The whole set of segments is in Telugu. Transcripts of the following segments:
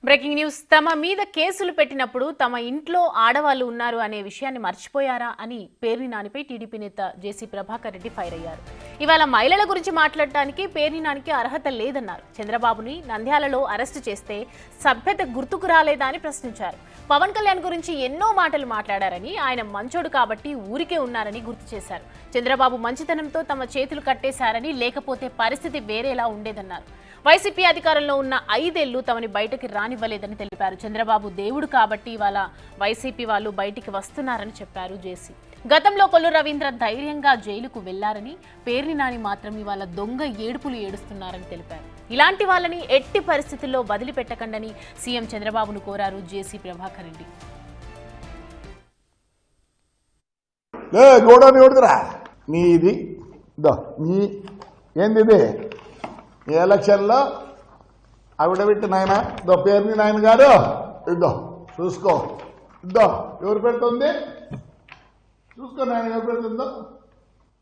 Breaking news. తమ మీద కేసులు పెట్టినప్పుడు తమ ఇంట్లో ఆడవాళ్లు ఉన్నారు అనే విషయాన్ని మర్చిపోయారా అని పేర్ని నానిపై టీడీపీ నేత జేసీ ప్రభాకర్ రెడ్డి ఫైర్ అయ్యారు. ఇవాళ మహిళల గురించి మాట్లాడటానికి పేర్ని నానికి అర్హత లేదన్నారు. చంద్రబాబుని నంద్యాలలో అరెస్టు చేస్తే సభ్యత గుర్తుకు రాలేదా అని ప్రశ్నించారు. పవన్ కళ్యాణ్ గురించి ఎన్నో మాటలు మాట్లాడారని, ఆయన మంచోడు కాబట్టి ఊరికే ఉన్నారని గుర్తు చేశారు. చంద్రబాబు మంచితనంతో తమ చేతులు కట్టేశారని, లేకపోతే పరిస్థితి వేరేలా ఉండేదన్నారు. వైసీపీ అధికారంలో ఉన్న 5 ఏళ్లు తమని బయటకి రానివ్వలేదని తెలిపారు. చంద్రబాబు దేవుడు కాబట్టి ఇవాళ వైసీపీ వాళ్ళు బయటికి వస్తున్నారని చెప్పారు జేసీ. గతంలో కొల్లు రవీంద్ర ధైర్యంగా జైలుకు వెళ్లారని, పేర్ని నాని మాత్రం ఇవాళ దొంగ ఏడుపులు ఏడుస్తున్నారని తెలిపారు. ఇలాంటి వాళ్ళని ఎట్టి పరిస్థితుల్లో వదిలిపెట్టకండని సీఎం చంద్రబాబును కోరారు జేసీ ప్రభాకర్ రెడ్డి. ఈ ఎలక్షన్లో అవిడవిట్టి నాయన ఇద్దో పేర్ని నాయన గారు ఇద్దో చూసుకో, ఇద్దో ఎవరు పెడుతుంది చూసుకో నాయన, ఎవరు పెడుతుందో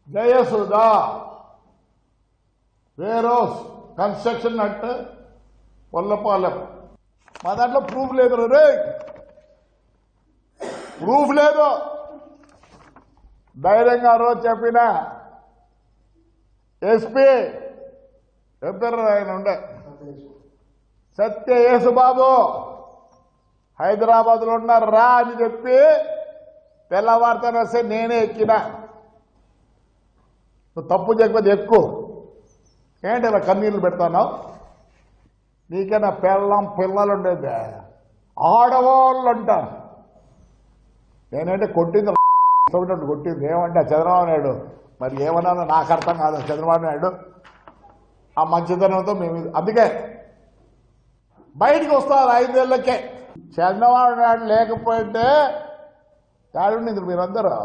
జయసుధా వేరోస్ కన్స్ట్రక్షన్ అంటే వల్లపాలెం. మా దాంట్లో ప్రూఫ్ లేదు రే, ప్రూఫ్ లేదు. ధైర్యంగా రోజు చెప్పిన ఎస్పీ చెప్పారు ఆయన ఉండే సత్య యేసుబాబు హైదరాబాద్లో ఉన్నారు రా అని చెప్పి తెల్లవారితో వస్తే నేనే ఎక్కిన. నువ్వు తప్పు చెప్పేది ఎక్కువ ఏంటి ఇలా కన్నీళ్ళు పెడతావు? నీకైనా పిల్లలు ఉండేది, ఆడవాళ్ళు అంటారు. నేనంటే కొట్టింది కొట్టింది ఏమంటే చంద్రబాబు నాయుడు మరి ఏమన్నా నాకు అర్థం కాదు. చంద్రబాబు నాయుడు ఆ మంచితనంతో మేము అందుకే బయటికి వస్తారు 5 ఏళ్ళకే. చంద్రబాబు నాయుడు లేకపోతే యాడుండింది మీరందరూ?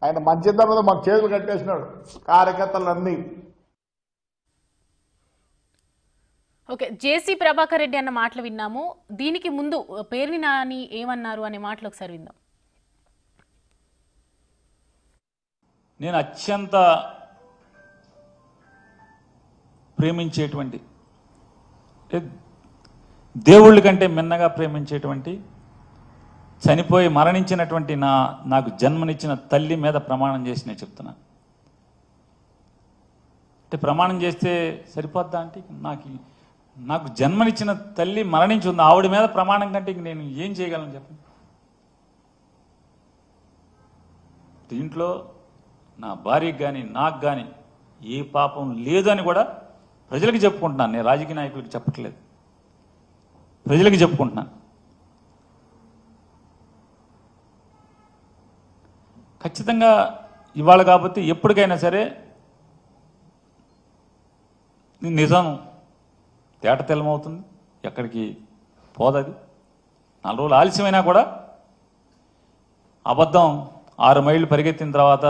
ఆయన మంచితనంతో మాకు చేతులు కట్టేసినాడు కార్యకర్తలన్నీ. ఓకే, జేసీ ప్రభాకర్ రెడ్డి అన్న మాటలు విన్నాము. దీనికి ముందు పేర్ని నాని ఏమన్నారు అనే మాటలు ఒకసారి విందాం. నేను అత్యంత ప్రేమించేటువంటి, దేవుళ్ళ కంటే మిన్నగా ప్రేమించేటువంటి, చనిపోయి మరణించినటువంటి నాకు జన్మనిచ్చిన తల్లి మీద ప్రమాణం చేసి నేను చెప్తున్నా. అంటే ప్రమాణం చేస్తే సరిపోద్దా అంటే నాకు జన్మనిచ్చిన తల్లి మరణించి ఉంది, ఆవిడ మీద ప్రమాణం కంటే నేను ఏం చేయగలను చెప్పండి? దీంట్లో నా భార్యకి కానీ నాకు కానీ ఏ పాపం లేదని కూడా ప్రజలకు చెప్పుకుంటున్నాను. నేను రాజకీయ నాయకులకు చెప్పట్లేదు, ప్రజలకు చెప్పుకుంటున్నాను. ఖచ్చితంగా ఇవాళ కాకపోతే ఎప్పటికైనా సరే నిజం తేట తెల్లమవుతుంది, ఎక్కడికి పోదది. 4 రోజులు ఆలస్యమైనా కూడా అబద్ధం 6 మైళ్ళు పరిగెత్తిన తర్వాత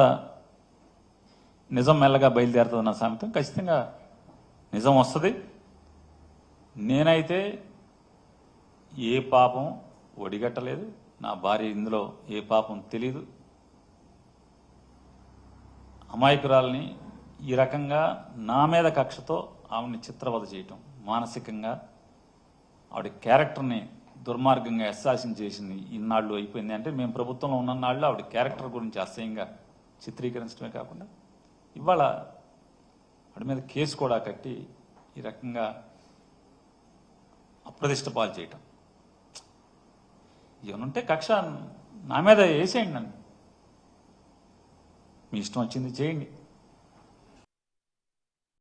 నిజం మెల్లగా బయలుదేరుతుంది నా సామెతం. ఖచ్చితంగా నిజం వస్తుంది. నేనైతే ఏ పాపం ఒడిగట్టలేదు, నా భార్య ఇందులో ఏ పాపం తెలీదు. అమాయకురాలని ఈ రకంగా నా మీద కక్షతో ఆవిడని చిత్రవద చేయటం, మానసికంగా ఆవిడ క్యారెక్టర్ని దుర్మార్గంగా అసాసిన్ చేసింది ఇన్నాళ్ళు అయిపోయింది. అంటే మేము ప్రభుత్వంలో ఉన్ననాళ్ళు ఆవిడ క్యారెక్టర్ గురించి అసహ్యంగా చిత్రీకరించడమే కాకుండా ఇవాళ ఆవిడ మీద కేసు కూడా కట్టి ఈ రకంగా అప్రదిష్ట పాలు చేయటం. ఏమనుంటే కక్ష నా మీద వేసేయండి, నన్ను మీ ఇష్టం వచ్చింది చేయండి.